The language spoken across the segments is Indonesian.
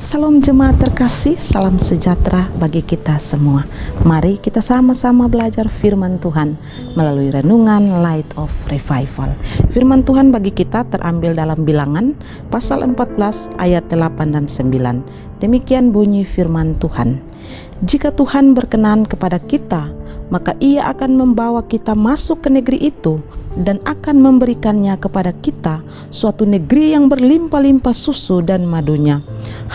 Salam jemaat terkasih, salam sejahtera bagi kita semua. Mari kita sama-sama belajar firman Tuhan melalui renungan Light of Revival. Firman Tuhan bagi kita terambil dalam Bilangan pasal 14 ayat 8 dan 9. Demikian bunyi firman Tuhan. Jika Tuhan berkenan kepada kita, maka Ia akan membawa kita masuk ke negeri itu dan akan memberikannya kepada kita, suatu negeri yang berlimpah-limpah susu dan madunya.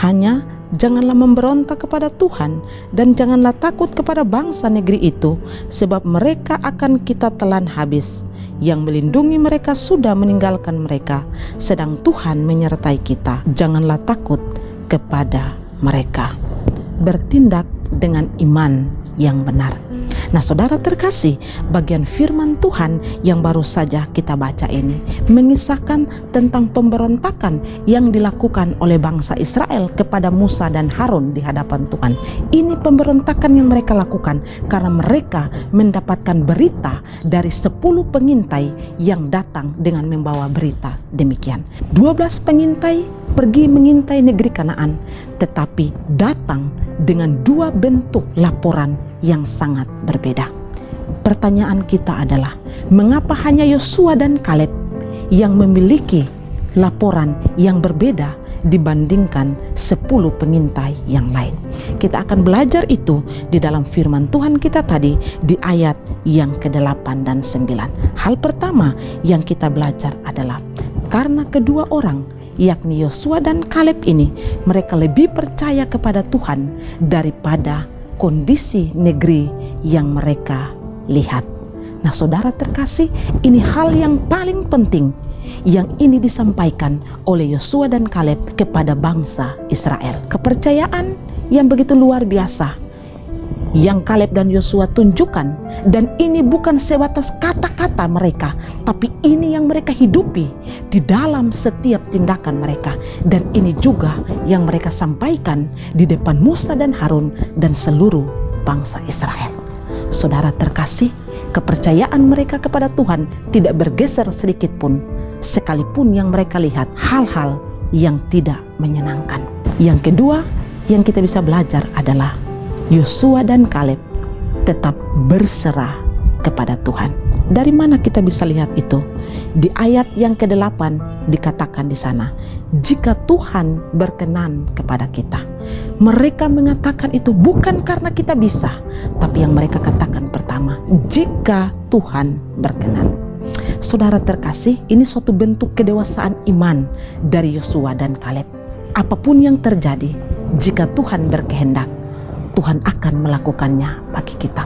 Hanya janganlah memberontak kepada Tuhan dan janganlah takut kepada bangsa negeri itu, sebab mereka akan kita telan habis. Yang melindungi mereka sudah meninggalkan mereka, sedang Tuhan menyertai kita. Janganlah takut kepada mereka. Bertindak dengan iman yang benar. Nah, saudara terkasih, bagian firman Tuhan yang baru saja kita baca ini mengisahkan tentang pemberontakan yang dilakukan oleh bangsa Israel kepada Musa dan Harun di hadapan Tuhan. Ini pemberontakan yang mereka lakukan karena mereka mendapatkan berita dari 10 pengintai yang datang dengan membawa berita demikian. 12 pengintai pergi mengintai negeri Kanaan, tetapi datang dengan 2 bentuk laporan yang sangat berbeda. Pertanyaan kita adalah, mengapa hanya Yosua dan Kaleb yang memiliki laporan yang berbeda dibandingkan 10 pengintai yang lain? Kita akan belajar itu di dalam firman Tuhan kita tadi di ayat yang ke-8 dan 9. Hal pertama yang kita belajar adalah karena kedua orang, yakni Yosua dan Kaleb ini, mereka lebih percaya kepada Tuhan daripada kondisi negeri yang mereka lihat. Nah, saudara terkasih, ini hal yang paling penting yang ini disampaikan oleh Yosua dan Kaleb kepada bangsa Israel. Kepercayaan yang begitu luar biasa yang Kaleb dan Yosua tunjukkan, dan ini bukan sebatas kata-kata mereka, tapi ini yang mereka hidupi di dalam setiap tindakan mereka, dan ini juga yang mereka sampaikan di depan Musa dan Harun dan seluruh bangsa Israel. Saudara terkasih, kepercayaan mereka kepada Tuhan tidak bergeser sedikit pun, sekalipun yang mereka lihat hal-hal yang tidak menyenangkan. Yang kedua yang kita bisa belajar adalah Yosua dan Kaleb tetap berserah kepada Tuhan. Dari mana kita bisa lihat itu? Di ayat yang ke-8 dikatakan di sana, jika Tuhan berkenan kepada kita. Mereka mengatakan itu bukan karena kita bisa, tapi yang mereka katakan pertama, jika Tuhan berkenan. Saudara terkasih, ini suatu bentuk kedewasaan iman dari Yosua dan Kaleb. Apapun yang terjadi, jika Tuhan berkehendak, Tuhan akan melakukannya bagi kita.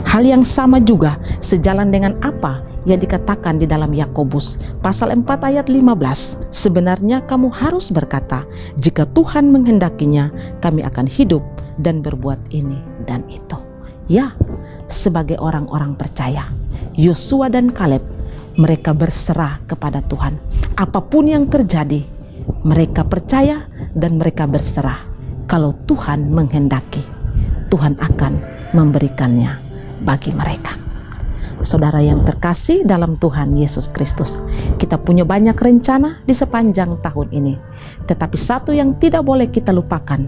Hal yang sama juga sejalan dengan apa yang dikatakan di dalam Yakobus pasal 4 ayat 15. Sebenarnya kamu harus berkata, jika Tuhan menghendakinya, kami akan hidup dan berbuat ini dan itu. Ya, sebagai orang-orang percaya, Yosua dan Kaleb, mereka berserah kepada Tuhan. Apapun yang terjadi, mereka percaya dan mereka berserah. Kalau Tuhan menghendaki, Tuhan akan memberikannya bagi mereka. Saudara yang terkasih dalam Tuhan Yesus Kristus, kita punya banyak rencana di sepanjang tahun ini. Tetapi satu yang tidak boleh kita lupakan,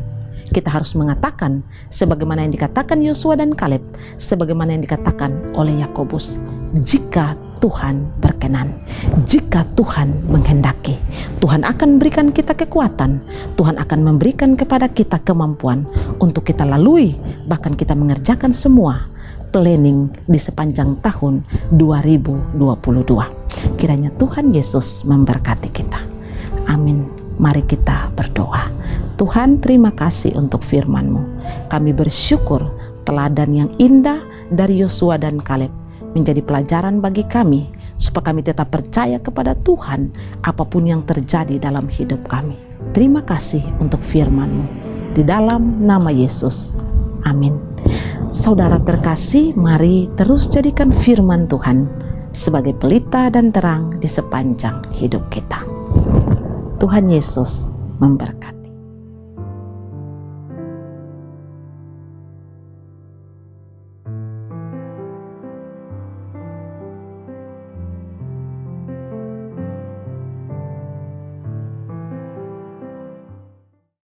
kita harus mengatakan sebagaimana yang dikatakan Yosua dan Kaleb, sebagaimana yang dikatakan oleh Yakobus, jika Tuhan berkenan, jika Tuhan menghendaki, Tuhan akan berikan kita kekuatan, Tuhan akan memberikan kepada kita kemampuan untuk kita lalui, bahkan kita mengerjakan semua planning di sepanjang tahun 2022. Kiranya Tuhan Yesus memberkati kita. Amin. Mari kita berdoa. Tuhan, terima kasih untuk firman-Mu. Kami bersyukur teladan yang indah dari Yosua dan Kaleb menjadi pelajaran bagi kami, supaya kami tetap percaya kepada Tuhan apapun yang terjadi dalam hidup kami. Terima kasih untuk firman-Mu. Di dalam nama Yesus. Amin. Saudara terkasih, mari terus jadikan firman Tuhan sebagai pelita dan terang di sepanjang hidup kita. Tuhan Yesus memberkati.